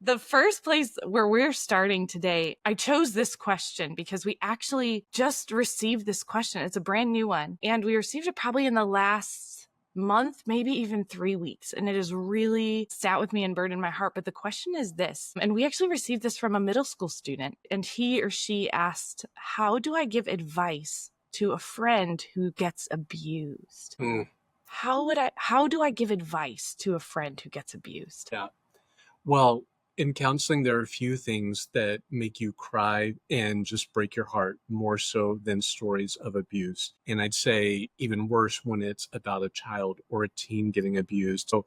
The first place where we're starting today, I chose this question because we actually just received this question. It's a brand new one. And we received it probably in the last month, maybe even 3 weeks. And it has really sat with me and burdened my heart. But the question is this, and we actually received this from a middle school student, and he or she asked, how do I give advice to a friend who gets abused? Mm. How do I give advice to a friend who gets abused? Yeah. Well, in counseling, there are a few things that make you cry and just break your heart more so than stories of abuse. And I'd say even worse when it's about a child or a teen getting abused. So,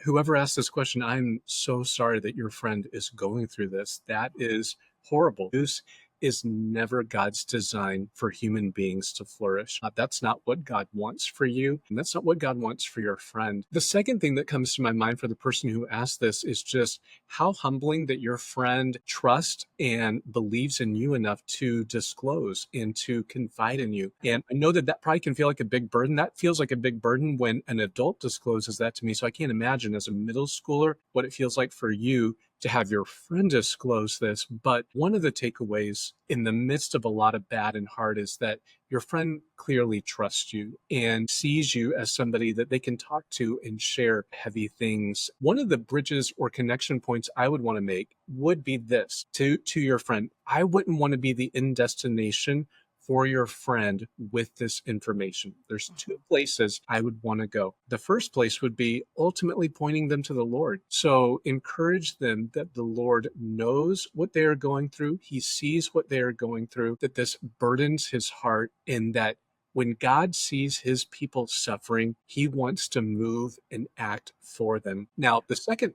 whoever asked this question, I'm so sorry that your friend is going through this. That is horrible. Abuse is never God's design for human beings to flourish. That's not what God wants for you, and that's not what God wants for your friend. The second thing that comes to my mind for the person who asked this is just how humbling that your friend trusts and believes in you enough to disclose and to confide in you. And I know that that probably can feel like a big burden. That feels like a big burden when an adult discloses that to me. So I can't imagine as a middle schooler what it feels like for you to have your friend disclose this. But one of the takeaways in the midst of a lot of bad and hard is that your friend clearly trusts you and sees you as somebody that they can talk to and share heavy things. One of the bridges or connection points I would want to make would be this to your friend. I wouldn't want to be the end destination for your friend with this information. There's two places I would want to go. The first place would be ultimately pointing them to the Lord. So encourage them that the Lord knows what they are going through. He sees what they are going through, that this burdens his heart, and that when God sees his people suffering, he wants to move and act for them. Now, the second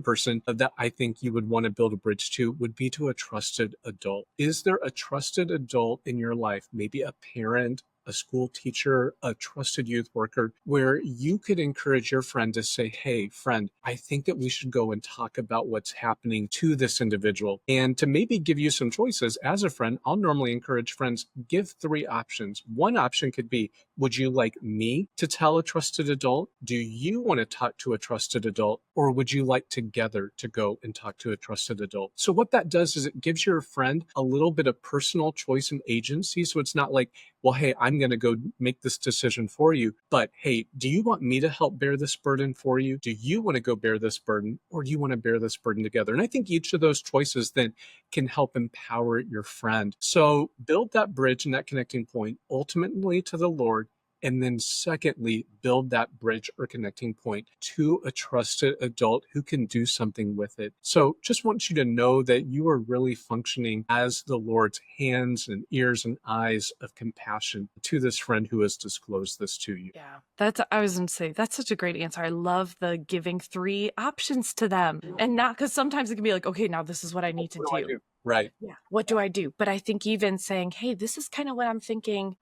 person that I think you would want to build a bridge to would be to a trusted adult. Is there a trusted adult in your life, maybe a parent, a school teacher, a trusted youth worker, where you could encourage your friend to say, hey, friend, I think that we should go and talk about what's happening to this individual, and to maybe give you some choices. As a friend, I'll normally encourage friends, give 3 options. One option could be, would you like me to tell a trusted adult? Do you want to talk to a trusted adult? Or would you like together to go and talk to a trusted adult? So what that does is it gives your friend a little bit of personal choice and agency. So it's not like, well, hey, I'm going to go make this decision for you. But hey, do you want me to help bear this burden for you? Do you want to go bear this burden, or do you want to bear this burden together? And I think each of those choices then can help empower your friend. So build that bridge and that connecting point ultimately to the Lord. And then secondly, build that bridge or connecting point to a trusted adult who can do something with it. So just want you to know that you are really functioning as the Lord's hands and ears and eyes of compassion to this friend who has disclosed this to you. Yeah, I was going to say, that's such a great answer. I love the giving 3 options to them, and not because sometimes it can be like, okay, now this is what I need to What do I do. do? Right. Yeah. What do I do? But I think even saying, hey, this is kind of what I'm thinking.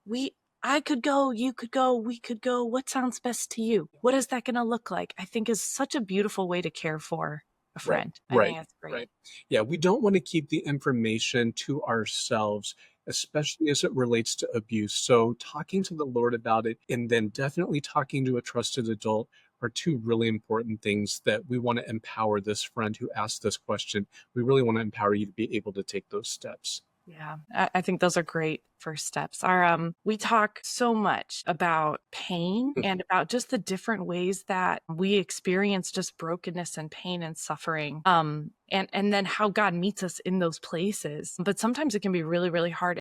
I could go, you could go, we could go. What sounds best to you? What is that going to look like? I think is such a beautiful way to care for a friend. I think that's great. Right. Yeah, we don't want to keep the information to ourselves, especially as it relates to abuse. So talking to the Lord about it and then definitely talking to a trusted adult are 2 really important things that we want to empower this friend who asked this question. We really want to empower you to be able to take those steps. Yeah, I think those are great first steps. We talk so much about pain and about just the different ways that we experience just brokenness and pain and suffering. And then how God meets us in those places. But sometimes it can be really, really hard.